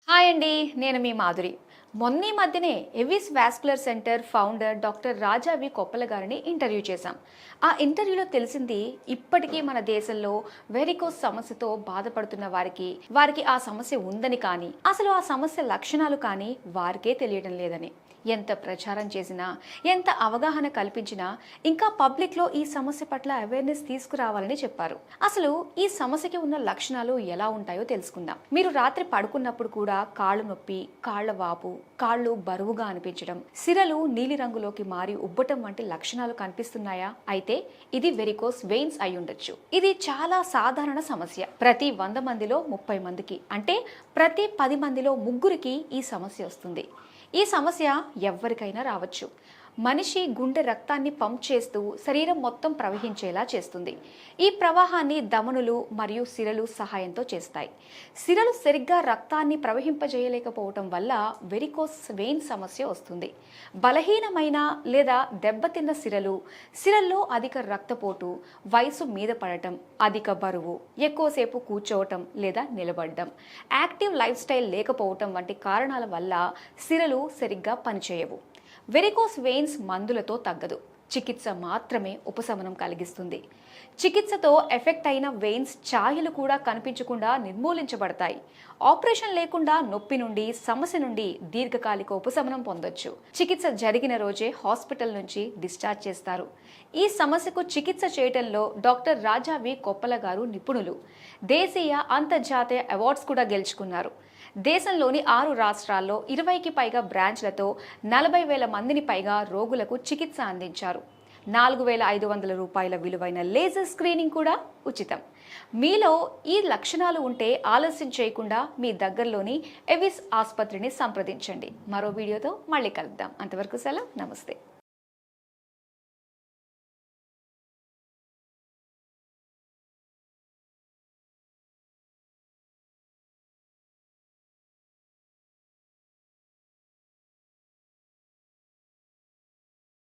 Hi అండి, నేను మీ మాధురి. మొన్నీ మధ్యనే Avis vascular centre founder doctor Raja V Koppula గారిని ఇంటర్వ్యూ చేశాం. ఆ ఇంటర్వ్యూలో తెలిసింది, ఇప్పటికీ మన దేశంలో వెరికోస్ సమస్యతో బాధపడుతున్న వారికి ఆ సమస్య ఉందని కానీ, అసలు ఆ సమస్య లక్షణాలు కానీ వారికే తెలియడం లేదని. ఎంత ప్రచారం చేసినా, ఎంత అవగాహన కల్పించినా ఇంకా పబ్లిక్లో ఈ సమస్య పట్ల అవేర్నెస్ తీసుకురావాలని చెప్పారు. అసలు ఈ సమస్యకి ఉన్న లక్షణాలు ఎలా ఉంటాయో తెలుసుకుందాం. మీరు రాత్రి పడుకున్నప్పుడు కూడా కాళ్ళు నొప్పి, కాళ్ల వాపు, కాళ్ళు బరువుగా అనిపించడం, సిరలు నీలి రంగులోకి మారి ఉబ్బటం వంటి లక్షణాలు కనిపిస్తున్నాయా? అయితే ఇది వెరికోస్ వెయిన్స్ అయి ఉండొచ్చు. ఇది చాలా సాధారణ సమస్య. ప్రతి 100 మందిలో 30 మందికి, అంటే ప్రతి 10 మందిలో 3కి ఈ సమస్య వస్తుంది. ఈ సమస్య ఎవ్వరికైనా రావచ్చు. మనిషి గుండె రక్తాన్ని పంప్ చేస్తూ శరీరం మొత్తం ప్రవహించేలా చేస్తుంది. ఈ ప్రవాహాన్ని ధమనులు మరియు సిరలు సహాయంతో చేస్తాయి. సిరలు సరిగ్గా రక్తాన్ని ప్రవహింపజేయలేకపోవటం వల్ల వెరికోస్ వెయిన్ సమస్య వస్తుంది. బలహీనమైన లేదా దెబ్బతిన్న సిరల్లో అధిక రక్తపోటు, వయసు మీద పడటం, అధిక బరువు, ఎక్కువసేపు కూర్చోవటం లేదా నిలబడడం, యాక్టివ్ లైఫ్ స్టైల్ లేకపోవటం వంటి కారణాల వల్ల సిరలు సరిగ్గా పనిచేయవు. వెరికోస్ వెయిన్స్ మందులతో తగ్గదు, చికిత్స మాత్రమే ఉపశమనం కలిగిస్తుంది. చికిత్సతో ఎఫెక్ట్ అయిన వెయిన్స్ ఛాయలు కూడా కనిపించకుండా నిర్మూలించబడతాయి. ఆపరేషన్ లేకుండా నొప్పి నుండి, సమస్య నుండి దీర్ఘకాలిక ఉపశమనం పొందొచ్చు. చికిత్స జరిగిన రోజే హాస్పిటల్ నుంచి డిశ్చార్జ్ చేస్తారు. ఈ సమస్యకు చికిత్స చేయడంలో డాక్టర్ రాజా వి కొప్పల గారు నిపుణులు. దేశీయ, అంతర్జాతీయ అవార్డ్స్ కూడా గెలుచుకున్నారు. దేశంలోని 6 రాష్ట్రాల్లో 20కి పైగా బ్రాంచ్లతో 40,000 మందిని పైగా రోగులకు చికిత్స అందించారు. 4,500 రూపాయల విలువైన లేజర్ స్క్రీనింగ్ కూడా ఉచితం. మీలో ఈ లక్షణాలు ఉంటే ఆలస్యం చేయకుండా మీ దగ్గరలోని ఎవిస్ ఆసుపత్రిని సంప్రదించండి. మరో వీడియోతో మళ్ళీ కలుద్దాం. అంతవరకు సెలవు, నమస్తే.